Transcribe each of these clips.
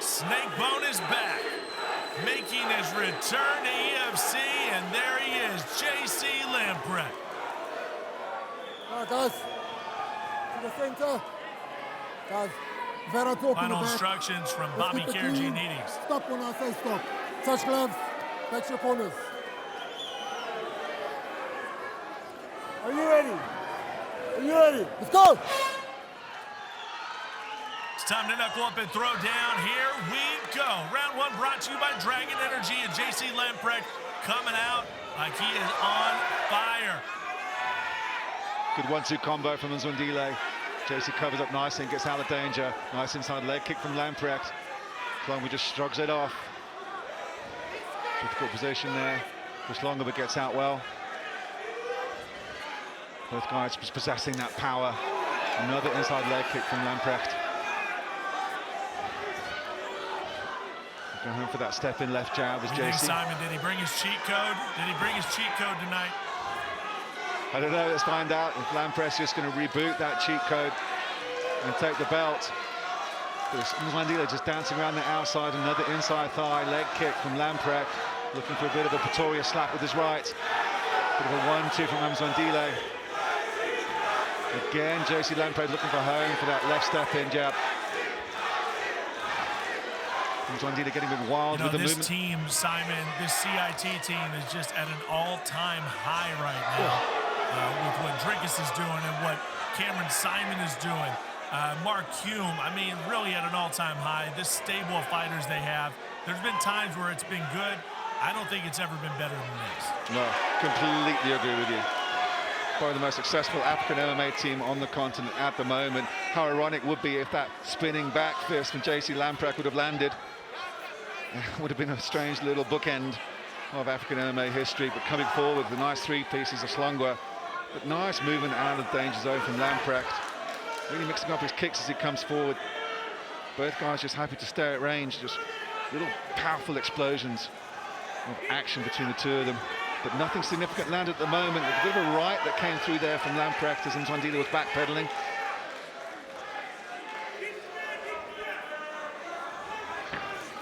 Snakebone is back, making his return to EFC, and there he is, JC Lamprecht. Guys, to the center. Guys, final instructions from Bobby Gianninides. Stop when I say stop. Touch gloves, touch your corners. Are you ready? Are you ready? Let's go! It's time to knuckle up and throw down. Here we go. Round one brought to you by Dragon Energy, and JC Lamprecht coming out like he is on fire. Good 1-2 combo from Nzondile. JC covers up nicely and gets out of danger. Nice inside leg kick from Lamprecht. Hlongwa just shrugs it off. Difficult position there. Hlongwa but gets out well. Both guys just possessing that power. Another inside leg kick from Lamprecht. Going home for that step-in left jab as JC. Simon, did he bring his cheat code? Did he bring his cheat code tonight? I don't know, let's find out if Lamprecht's just going to reboot that cheat code and take the belt. Nzondile just dancing around the outside, another inside thigh leg kick from Lamprecht, looking for a bit of a Pretoria slap with his right. Bit of a 1-2 from Nzondile. Again, JC Lamprecht looking for home for that left step-in jab. Nzondile getting a bit wild with the movement. This team, Simon, this CIT team is just at an all-time high right now. With what Drickus is doing and what Cameron Simon is doing. Mark Hume, I mean, really at an all-time high. This stable of fighters they have, there's been times where it's been good. I don't think it's ever been better than this. No, completely agree with you. Probably the most successful African MMA team on the continent at the moment. How ironic would be if that spinning back fist from JC Lamprecht would have landed. It would have been a strange little bookend of African MMA history, but coming forward with the nice three pieces of Hlongwa. But nice movement out of the danger zone from Lamprecht. Really mixing up his kicks as he comes forward. Both guys just happy to stay at range. Just little powerful explosions of action between the two of them. But nothing significant landed at the moment. A bit of a right that came through there from Lamprecht as Nzondile was backpedaling.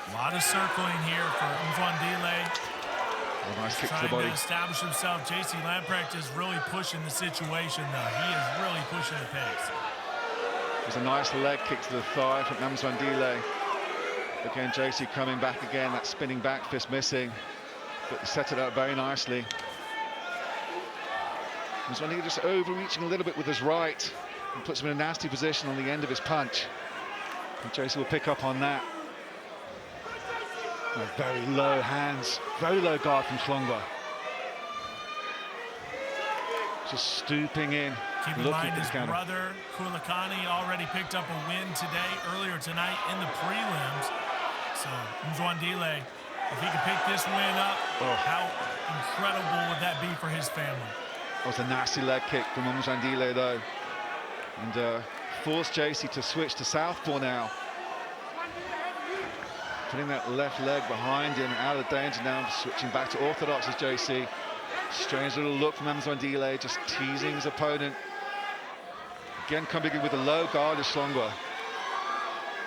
A lot of circling here for Nzondile. Nice kick to the Trying body. to establish himself. JC Lamprecht is really pushing the situation, though. He is really pushing the pace. There's a nice leg kick to the thigh from Nzondile. Again, JC coming back again. That spinning back fist missing, but set it up very nicely. Nzondile just overreaching a little bit with his right and puts him in a nasty position on the end of his punch. And JC will pick up on that. Very low hands, very low guard from Hlongwa. Just stooping in. Keep in mind his brother, Kulikani, already picked up a win earlier tonight in the prelims. So Nzondile, if he can pick this win up, how incredible would that be for his family? That was a nasty leg kick from Nzondile though. And forced JC to switch to southpaw now. Putting that left leg behind him, out of danger now, switching back to orthodox as JC. Strange little look from Nzondile, just teasing his opponent. Again, coming in with a low guard as Hlongwa.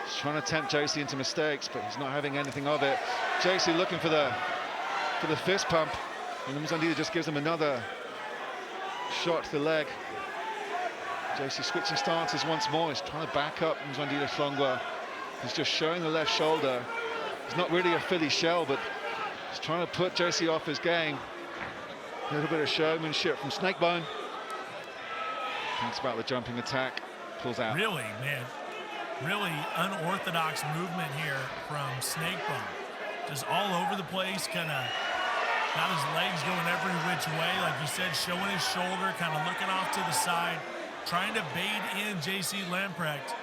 He's trying to tempt JC into mistakes, but he's not having anything of it. JC looking for the fist pump, and Nzondile just gives him another shot to the leg. JC switching stances once more. He's trying to back up Nzondile Hlongwa. He's just showing the left shoulder. He's not really a Philly shell, but he's trying to put JC off his game. A little bit of showmanship from Snakebone. Thinks about the jumping attack, pulls out. Really, man, really unorthodox movement here from Snakebone. Just all over the place, kind of got his legs going every which way, like you said, showing his shoulder, kind of looking off to the side, trying to bait in JC Lamprecht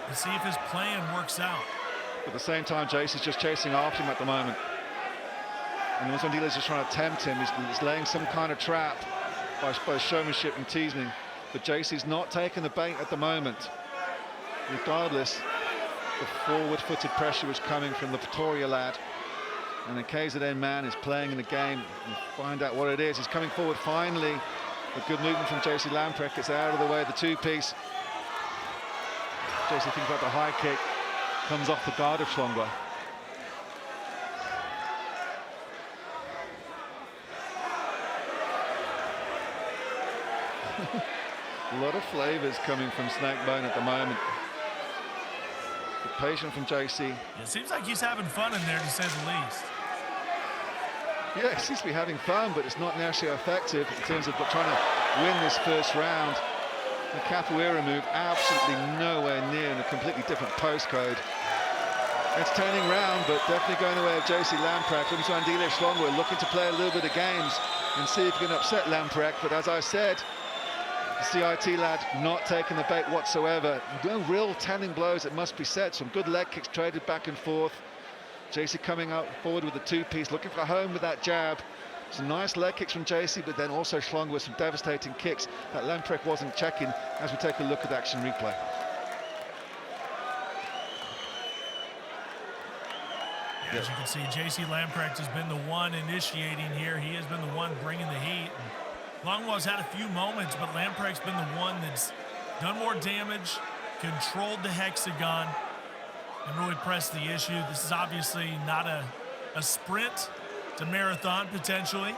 and see if his plan works out. At the same time, JC's just chasing after him at the moment. And Nzondile's just trying to tempt him. He's laying some kind of trap by showmanship and teasing. But JC's not taking the bait at the moment. Regardless, the forward-footed pressure is coming from the Pretoria lad. And the KZN man is playing in the game. We'll find out what it is. He's coming forward finally. A good movement from JC Lamprecht. Gets out of the way, the two-piece. JC thinks about the high kick. comes off the guard of Hlongwa. A lot of flavours coming from Snakebone at the moment. The patient from JC. It seems like he's having fun in there, to say the least. Yeah, he seems to be having fun, but it's not necessarily effective in terms of trying to win this first round. The capoeira move absolutely nowhere near in a completely different postcode. Entertaining round, but definitely going the way of JC Lamprecht. Umzwandile Hlongwa looking to play a little bit of games and see if he can upset Lamprecht, but as I said, the CIT lad not taking the bait whatsoever. No real telling blows, it must be said. Some good leg kicks traded back and forth. JC coming out forward with the two-piece, looking for home with that jab. Some nice leg kicks from JC, but then also Hlongwa with some devastating kicks that Lamprecht wasn't checking as we take a look at the action replay. Yeah, as you can see, JC Lamprecht has been the one initiating here. He has been the one bringing the heat. Hlongwa's had a few moments, but Lamprecht's been the one that's done more damage, controlled the hexagon, and really pressed the issue. This is obviously not a sprint, it's a marathon potentially,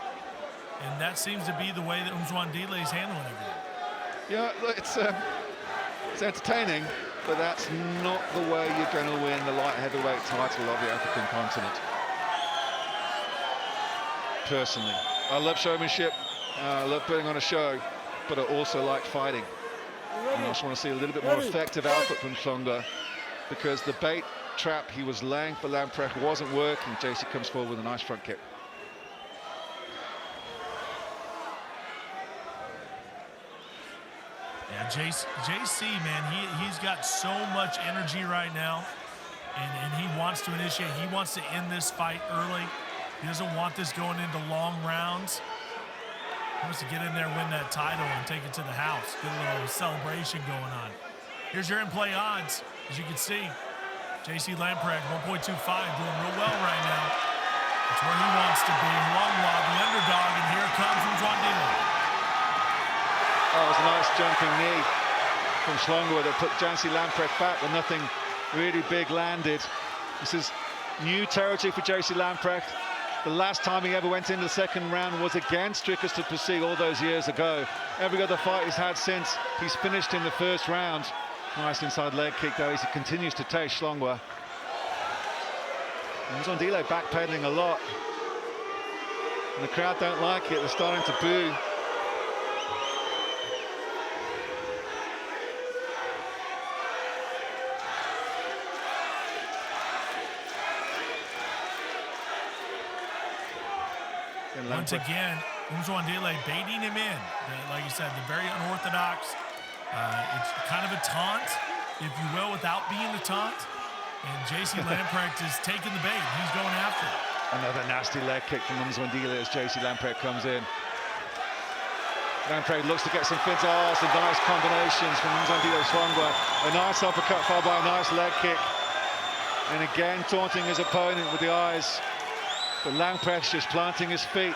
and that seems to be the way that Umzwandile is handling everything. Yeah, look, it's entertaining, but that's not the way you're going to win the light heavyweight title of the African continent. Personally, I love showmanship, I love putting on a show, but I also like fighting. And I just want to see a little bit more effective output from Hlongwa, because the bait trap he was laying for Lamprecht wasn't working. JC comes forward with a nice front kick. Yeah, JC, man, he's got so much energy right now, and he wants to initiate. He wants to end this fight early. He doesn't want this going into long rounds. He wants to get in there, win that title, and take it to the house. Get a little celebration going on. Here's your in-play odds. As you can see, JC Lamprecht, 1.25, doing real well right now. That's where he wants to be. Hlongwa, the underdog, and here comes Umzwandile. That was a nice jumping knee from Hlongwa that put JC Lamprecht back, but nothing really big landed. This is new territory for JC Lamprecht. The last time he ever went into the second round was against Strickers du Plessis all those years ago. Every other fight he's had since, he's finished in the first round. Nice inside leg kick though as he continues to taste Hlongwa. Umzwandile backpedaling a lot. And the crowd don't like it, they're starting to boo. Once again, Umzwandile baiting him in. Like you said, the very unorthodox. It's kind of a taunt, if you will, without being a taunt. And JC Lamprecht is taking the bait. He's going after it. Another nasty leg kick from Umzwandile as JC Lamprecht comes in. Lamprecht looks to get some fins. Oh, some nice combinations from Umzwandile Hlongwa. A nice uppercut followed by a nice leg kick. And again, taunting his opponent with the eyes. But Lamprecht's just planting his feet,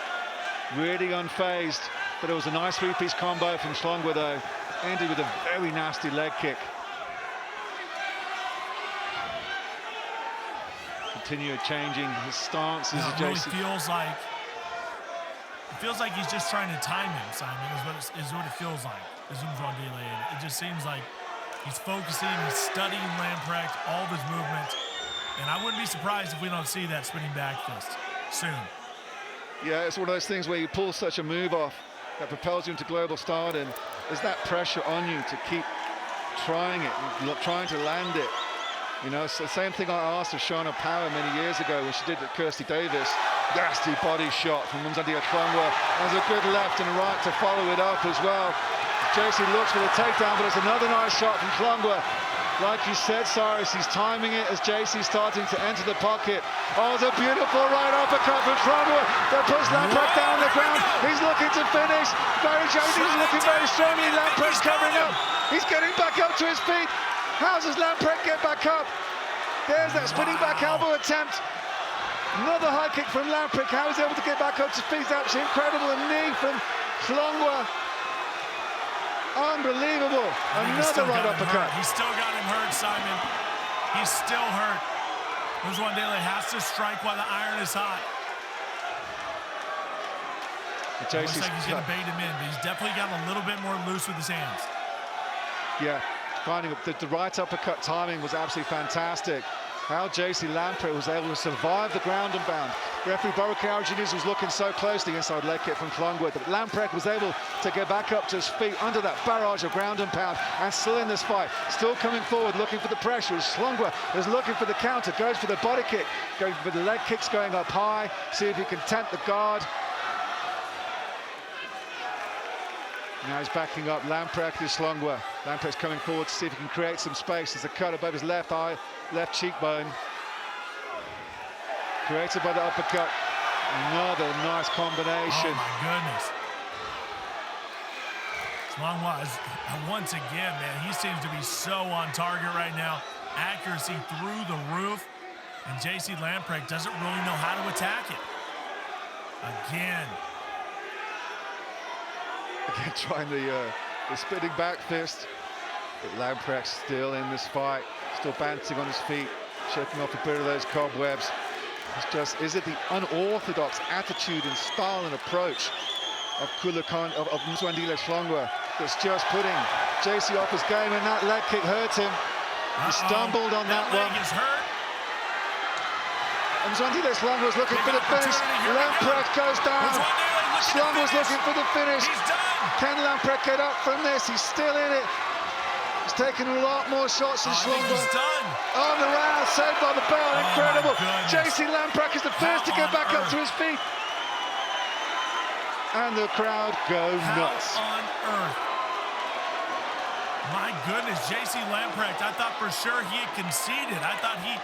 really unfazed. But it was a nice three-piece combo from Hlongwa though. Ended with a very nasty leg kick. Continue changing his stances. It really feels like he's just trying to time him, Simon, is what it feels like, is Umzwandile. It just seems like he's focusing, he's studying Lamprecht, all of his movements. And I wouldn't be surprised if we don't see that spinning back fist soon. Yeah, it's one of those things where you pull such a move off that propels you into global stardom. There's that pressure on you to keep trying it, trying to land it. You know, it's the same thing I asked of Shauna Power many years ago when she did at Kirsty Davis. Nasty body shot from Umzwandile Hlongwa. There's a good left and a right to follow it up as well. JC looks for the takedown, but it's another nice shot from Hlongwa. Like you said, Cyrus, he's timing it as JC's starting to enter the pocket. Oh, it's a beautiful right uppercut from Hlongwa that puts Lamprecht down on the ground. He's looking to finish. JC's looking very strongly. Lamprecht's covering up. He's getting back up to his feet. How does Lamprecht get back up? There's that spinning back elbow attempt. Another high kick from Lamprecht. How he's able to get back up to his feet is absolutely incredible. A knee from Hlongwa. Unbelievable. Another right uppercut. He's still got him hurt, Simon. He's still hurt. Mzwandile has to strike while the iron is hot. Looks like he's going to bait him in, but he's definitely gotten a little bit more loose with his hands. Yeah, finding the right uppercut timing was absolutely fantastic. How JC Lampere was able to survive the ground and pound. Referee Borokarianis was looking so closely inside leg kick from Hlongwa, but Lamprecht was able to get back up to his feet under that barrage of ground and pound, and still in this fight, still coming forward, looking for the pressure. As Hlongwa is looking for the counter, goes for the body kick, going for the leg kicks, going up high, see if he can tent the guard. Now he's backing up Lamprecht is Hlongwa. Lamprecht's coming forward to see if he can create some space. There's a cut above his left eye, left cheekbone. Created by the uppercut. Another nice combination. Oh my goodness. Hlongwa is, once again, man, he seems to be so on target right now. Accuracy through the roof. And JC Lamprecht doesn't really know how to attack it. Again, trying the spinning back fist, but Lamprecht still in this fight, still bouncing on his feet, shaking off a bit of those cobwebs. It's just, is it the unorthodox attitude and style and approach of Mzwandile Hlongwa that's just putting JC off his game, and that leg kick hurt him. He stumbled on that one. Leg is hurt. And Mzwandile Hlongwa was looking for the finish. Lamprecht goes down. Hlongwa's looking for the finish. Can Lamprecht get up from this? He's still in it. He's taken a lot more shots than Hlongwa. On the round, saved by the bell. Incredible. JC Lamprecht is the first to get back up to his feet. And the crowd go nuts. How on earth? My goodness, JC Lamprecht, I thought for sure he had conceded. I thought he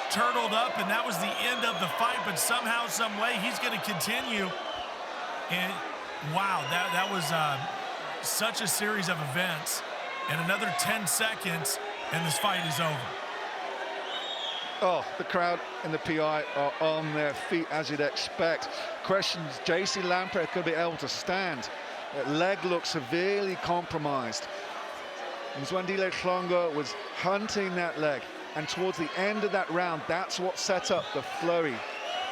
turtled up and that was the end of the fight, but somehow, some way, he's going to continue. And wow, that was such a series of events. And another 10 seconds, and this fight is over. Oh, the crowd and the PI are on their feet, as you'd expect. Questions, JC Lamprecht going to be able to stand? That leg looks severely compromised. Mzwandile Hlongwa was hunting that leg, and towards the end of that round, that's what set up the flurry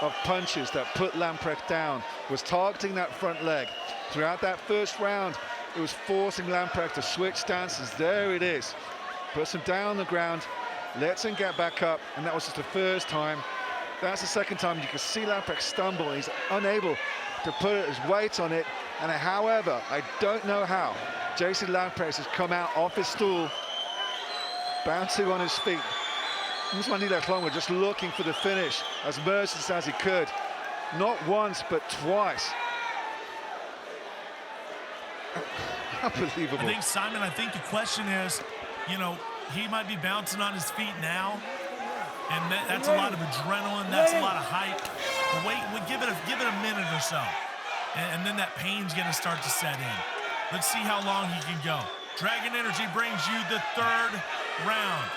of punches that put Lamprecht down, was targeting that front leg. Throughout that first round, it was forcing Lamprecht to switch stances. There it is. Puts him down on the ground, lets him get back up, and that was just the first time. That's the second time you can see Lamprecht stumble. He's unable to put his weight on it, and however, I don't know how, JC Lamprecht has come out off his stool, bouncing on his feet. Mzwandile Hlongwa just looking for the finish as merciless as he could. Not once, but twice. Unbelievable. I think, Simon, the question is, you know, he might be bouncing on his feet now, and that's a lot of adrenaline, that's a lot of hype. But wait, give it a minute or so, and then that pain's going to start to set in. Let's see how long he can go. Dragon Energy brings you the third round.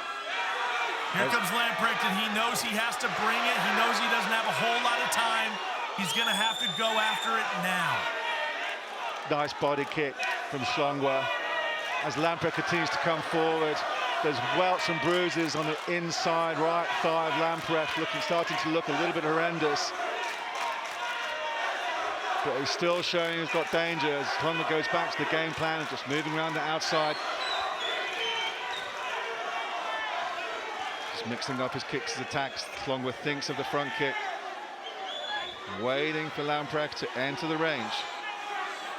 Here comes Lamprecht, and he knows he has to bring it. He knows he doesn't have a whole lot of time. He's going to have to go after it now. Nice body kick from Hlongwa. As Lamprecht continues to come forward, there's welts and bruises on the inside right thigh of Lamprecht, starting to look a little bit horrendous. But he's still showing he's got danger as Hlongwa goes back to the game plan and just moving around the outside. Just mixing up his kicks and attacks. Hlongwa thinks of the front kick. Waiting for Lamprecht to enter the range.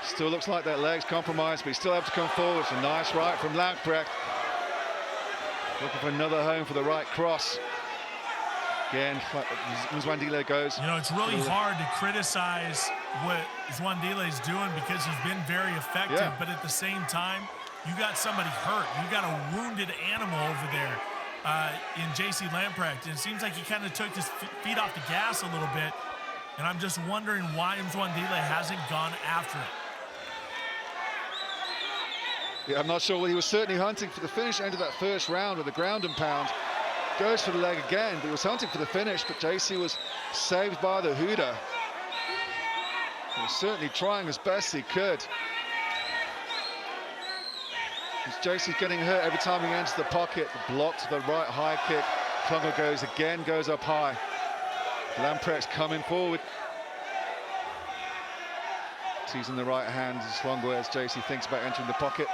Still looks like that leg's compromised, but he's still able to come forward. It's a nice right from Lamprecht. Looking for another home for the right cross. Again, Mzwandile goes. You know, it's really hard to criticize what Mzwandile is doing because he's been very effective, but at the same time, you got somebody hurt. You got a wounded animal over there in JC Lamprecht. And it seems like he kind of took his feet off the gas a little bit. And I'm just wondering why Mzwandile hasn't gone after it. Yeah, I'm not sure. Well, he was certainly hunting for the finish end of that first round with the ground and pound. Goes for the leg again, but he was hunting for the finish, but JC was saved by the Huda. He was certainly trying as best he could. JC's getting hurt every time he enters the pocket. Blocked the right high kick Hlongwa goes up high. Lamprecht's coming forward. Teasing the right hand as Hlongwa, as JC thinks about entering the pocket.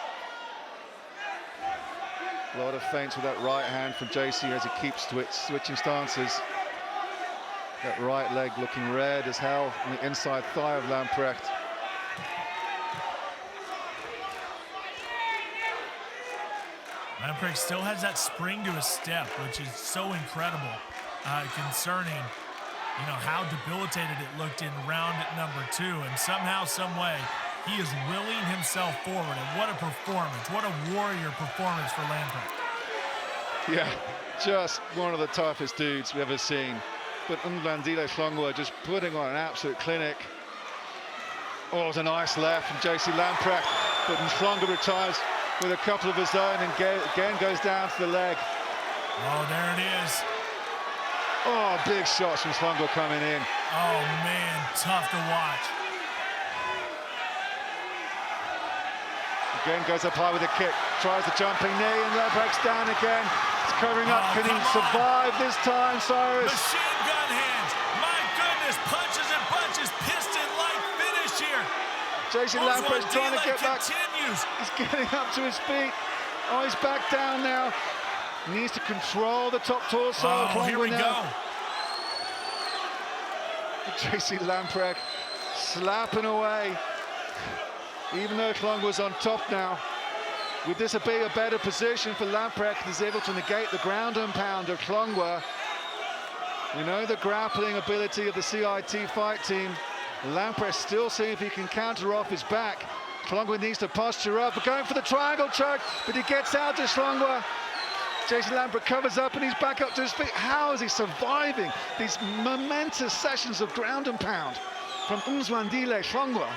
A lot of feints with that right hand from JC as he keeps switching stances. That right leg looking red as hell on the inside thigh of Lamprecht. Lamprecht still has that spring to his step, which is so incredible. Concerning, you know, how debilitated it looked in round number 2, and somehow, some way, he is willing himself forward. And what a performance! What a warrior performance for Lamprecht. Yeah, just one of the toughest dudes we've ever seen. But Hlongwa just putting on an absolute clinic. Oh, it was a nice left from JC Lamprecht, but Hlongwa retires with a couple of his own and again goes down to the leg. Oh, there it is. Oh, big shots from Hlongwa coming in. Oh, man, tough to watch. Again goes up high with a kick, tries the jumping knee, and Lamprecht's down again. It's covering up. Can he survive this time, Cyrus? Machine gun hands. My goodness, punches and bunches, piston-like finish here. JC Lamprecht's trying to get back. Continues. He's getting up to his feet. Oh, he's back down now. He needs to control the top torso. Oh, here we go. JC Lamprecht slapping away. Even though Hlongwa's on top now, would this be a better position for Lamprecht? He's able to negate the ground and pound of Hlongwa. We know the grappling ability of the CIT fight team. Lamprecht still seeing if he can counter off his back. Hlongwa needs to posture up, but going for the triangle choke, but he gets out to Hlongwa. JC Lamprecht covers up and he's back up to his feet. How is he surviving these momentous sessions of ground and pound from Umzwandile Hlongwa?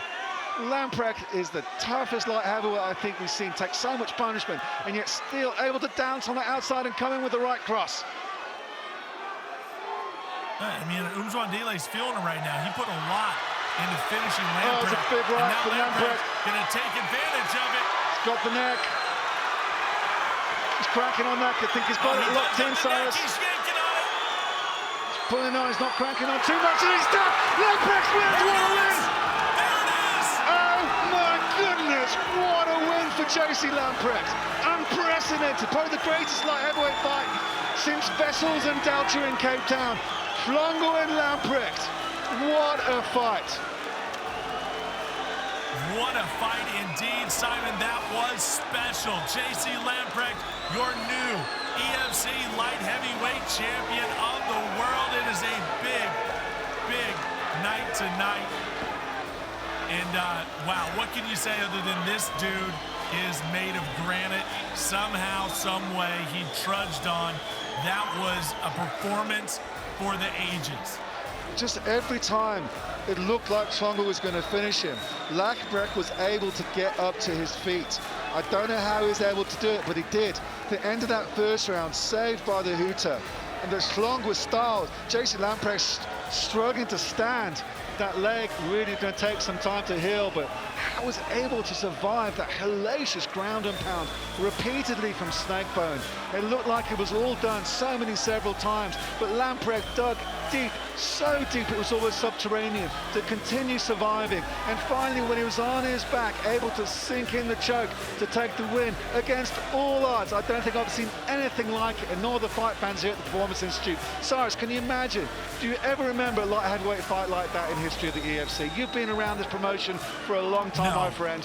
Lamprecht is the toughest light heavyweight I think we've seen take so much punishment and yet still able to dance on the outside and come in with the right cross. I mean, Umzwandile's feeling it right now. He put a lot into finishing Lamprecht. Oh, it's a big right for Lamprecht. Gonna take advantage of it. He's got the neck. He's cracking on that. I think he's got it locked in, Cyrus. He's yanking on it. He's pulling on. He's not cranking on too much, and he's done. Lamprecht wins. What a win! What a win for JC Lamprecht. Unprecedented, probably the greatest light heavyweight fight since Vessels and Delta in Cape Town. Hlongwa and Lamprecht, what a fight. What a fight indeed, Simon. That was special. JC Lamprecht, your new EFC light heavyweight champion of the world. It is a big, big night tonight. And wow, what can you say other than this dude is made of granite? Somehow, some way, he trudged on. That was a performance for the ages. Just every time it looked like Hlongwa was going to finish him, Lamprecht was able to get up to his feet. I don't know how he was able to do it, but he did. The end of that first round, saved by the hooter. And the Hlongwa style, JC Lamprecht struggling to stand. That leg really going to take some time to heal, but I was able to survive that hellacious ground and pound repeatedly from Snakebone. It looked like it was all done several times, but Lamprecht dug deep, so deep it was almost subterranean, to continue surviving. And finally, when he was on his back, able to sink in the choke to take the win against all odds. I don't think I've seen anything like it, and nor the fight fans here at the Performance Institute. Cyrus, can you imagine? Do you ever remember a light heavyweight fight like that in history of the EFC? You've been around this promotion for a long time, my friend.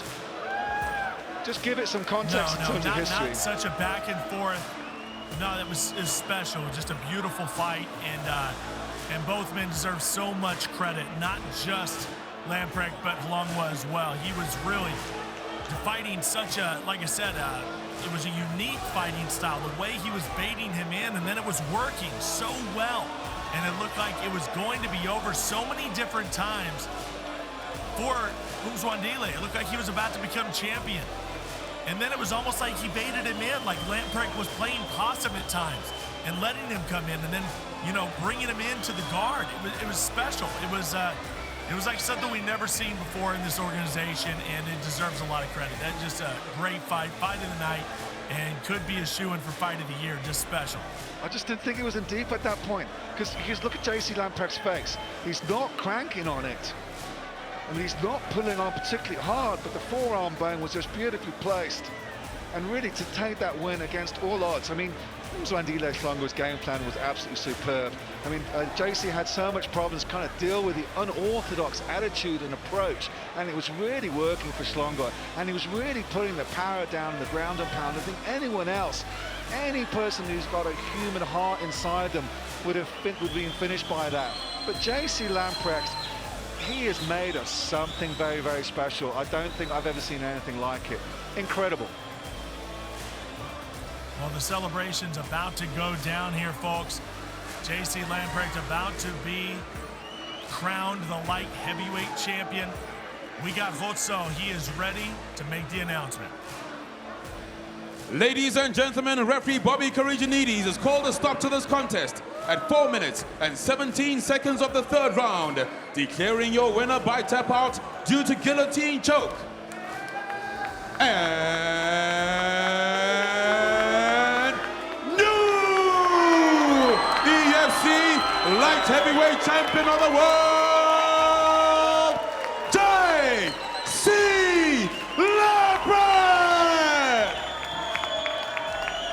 Just give it some context in terms of history. Not such a back and forth. No, that was special. Just a beautiful fight, and both men deserve so much credit. Not just Lamprecht, but Hlongwa as well. He was really fighting such a, like I said, it was a unique fighting style. The way he was baiting him in, and then it was working so well. And it looked like it was going to be over so many different times for Umzwandile. It looked like he was about to become champion. And then it was almost like he baited him in, like Lamprecht was playing possum at times and letting him come in and then, you know, bringing him into the guard. It was special. It was like something we've never seen before in this organization, and it deserves a lot of credit. That's just a great fight of the night. and could be a shoo-in for Fight of the Year, just special. I just didn't think he was in deep at that point, because look at JC Lamprecht's face. He's not cranking on it. I mean, he's not pulling on particularly hard, but the forearm bone was just beautifully placed. And really, to take that win against all odds, I mean, Mzwandile Hlongwa's game plan was absolutely superb. I mean, JC had so much problems kind of deal with the unorthodox attitude and approach, and it was really working for Hlongwa, and he was really putting the power down in the ground and pound. I think anyone else, any person who's got a human heart inside them would been finished by that. But JC Lamprecht, he has made us something very, very special. I don't think I've ever seen anything like it. Incredible. Well, the celebration's about to go down here, folks. JC Lamprecht about to be crowned the light heavyweight champion. We got Hotso. He is ready to make the announcement. Ladies and gentlemen, referee Bobby Corrigianides has called a stop to this contest at 4 minutes and 17 seconds of the third round, declaring your winner by tap out due to guillotine choke. And new EFC light heavyweight champion of the world, JC Lamprecht!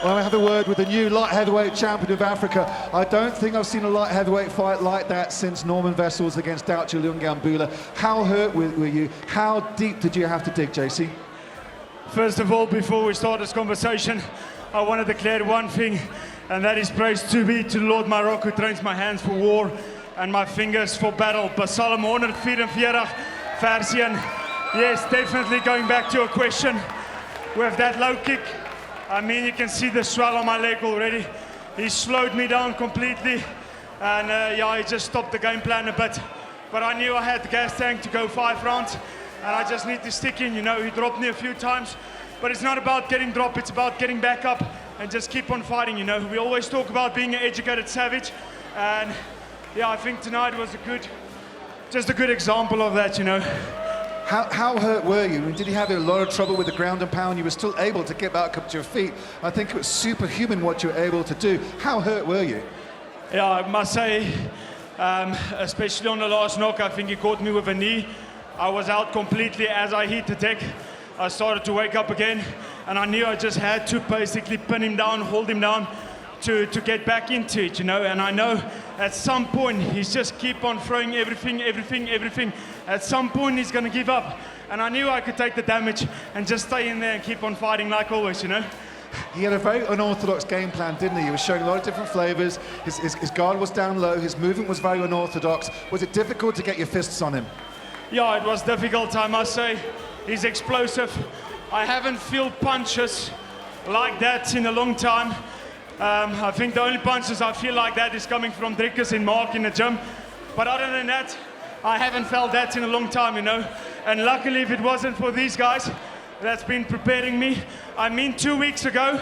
Well, I have a word with the new light heavyweight champion of Africa. I don't think I've seen a light heavyweight fight like that since Norman Vessels against Doucha Lungambula. How hurt were you? How deep did you have to dig, JC? First of all, before we start this conversation, I want to declare one thing, and that is praise to be to Lord Marok, who trains my hands for war and my fingers for battle. Psalm 144, vers 1. Yes, definitely going back to your question, with that low kick, I mean, you can see the swell on my leg already. He slowed me down completely, and yeah, he just stopped the game plan a bit. But I knew I had the gas tank to go 5 rounds, and I just need to stick in, you know. He dropped me a few times, but it's not about getting dropped, it's about getting back up and just keep on fighting, you know. We always talk about being an educated savage, and yeah, I think tonight was just a good example of that, you know. How hurt were you? I mean, did you have a lot of trouble with the ground and pound? You were still able to get back up to your feet. I think it was superhuman what you were able to do. How hurt were you? Yeah, I must say, especially on the last knock, I think he caught me with a knee. I was out completely. As I hit the deck, I started to wake up again, and I knew I just had to basically pin him down, hold him down to get back into it, you know. And I know at some point he's just keep on throwing everything. At some point he's going to give up, and I knew I could take the damage and just stay in there and keep on fighting like always, you know. He had a very unorthodox game plan, didn't he? He was showing a lot of different flavors. His guard was down low, his movement was very unorthodox. Was it difficult to get your fists on him? Yeah, it was difficult, I must say. He's explosive. I haven't felt punches like that in a long time. I think the only punches I feel like that is coming from Drikkers and Mark in the gym. But other than that, I haven't felt that in a long time, you know. And luckily, if it wasn't for these guys that's been preparing me, I mean, 2 weeks ago,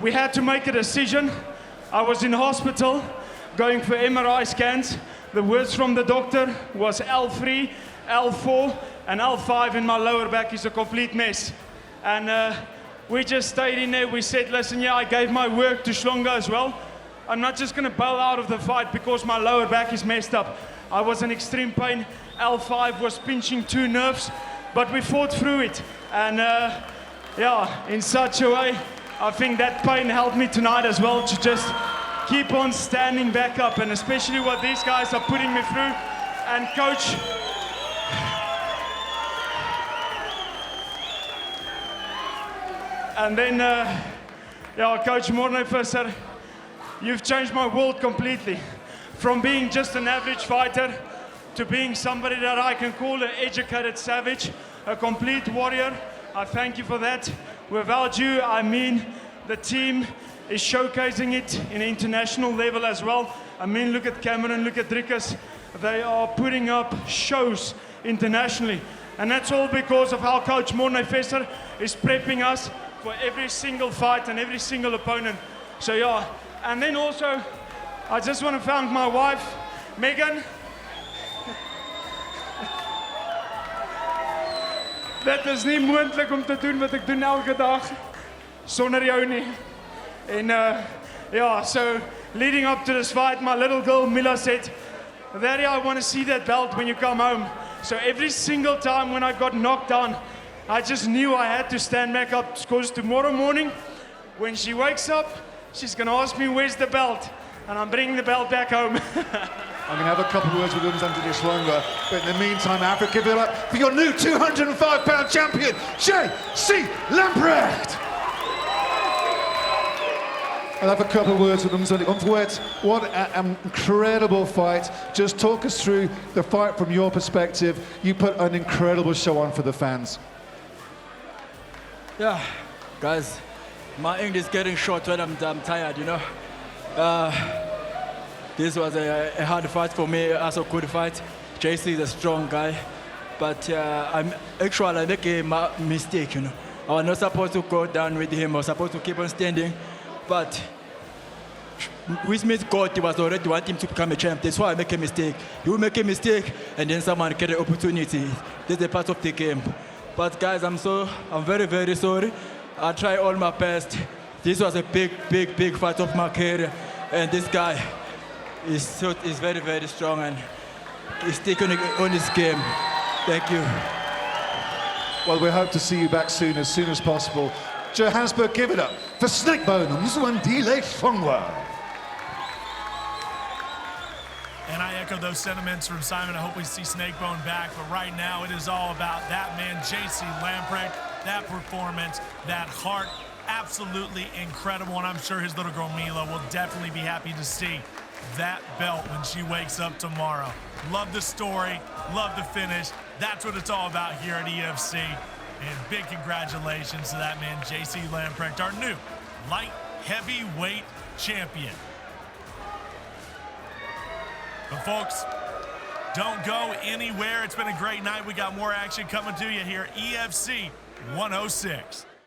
we had to make a decision. I was in hospital going for MRI scans. The words from the doctor was L3, L4, and L5 in my lower back is a complete mess. And we just stayed in there. We said, listen, yeah, I gave my work to Hlongwa as well. I'm not just going to bow out of the fight because my lower back is messed up. I was in extreme pain. L5 was pinching 2 nerves, but we fought through it. And yeah, in such a way, I think that pain helped me tonight as well to just keep on standing back up, and especially what these guys are putting me through. And coach, and then, yeah, Coach Morne Visser, you've changed my world completely. From being just an average fighter to being somebody that I can call an educated savage, a complete warrior. I thank you for that. Without you, I mean, the team is showcasing it in an international level as well. I mean, look at Cameron, look at Drikkers. They are putting up shows internationally. And that's all because of how Coach Morne Visser is prepping us for every single fight and every single opponent. So yeah, and then also, I just want to thank my wife, Megan. Dit is nie moontlik om te doen wat ek doen elke dag. sonder jou nie. En yeah, so leading up to this fight, my little girl Mila said, Daddy, I want to see that belt when you come home. So every single time when I got knocked down, I just knew I had to stand back up, because tomorrow morning, when she wakes up, she's going to ask me, where's the belt? And I'm bringing the belt back home. I'm going to have a couple of words with under this Hlongwa, but in the meantime, Africa, give it up for your new 205-pound champion, J.C. Lamprecht! I'll have a couple of words with them. What an incredible fight. Just talk us through the fight from your perspective. You put an incredible show on for the fans. Yeah, guys, my English is getting short when I'm tired, you know. This was a hard fight for me, also a good fight. JC is a strong guy, but I make a mistake, you know. I was not supposed to go down with him, I was supposed to keep on standing, but with me, God, he was already wanting him to become a champ. That's why I make a mistake. You will make a mistake, and then someone get an opportunity. This is a part of the game. But guys, I'm very, very sorry. I try all my best. This was a big fight of my career, and this guy is very, very strong, and he's sticking on his game. Thank you. Well, we hope to see you back soon as possible. Johannesburg, give it up for Snakebone and Mzwandile Hlongwa. And I echo those sentiments from Simon. I hope we see Snakebone back. But right now, it is all about that man, J.C. Lamprecht, that performance, that heart. Absolutely incredible. And I'm sure his little girl, Mila, will definitely be happy to see that belt when she wakes up tomorrow. Love the story. Love the finish. That's what it's all about here at EFC. And big congratulations to that man, J.C. Lamprecht, our new light heavyweight champion. But folks, don't go anywhere. It's been a great night. We got more action coming to you here. EFC 106.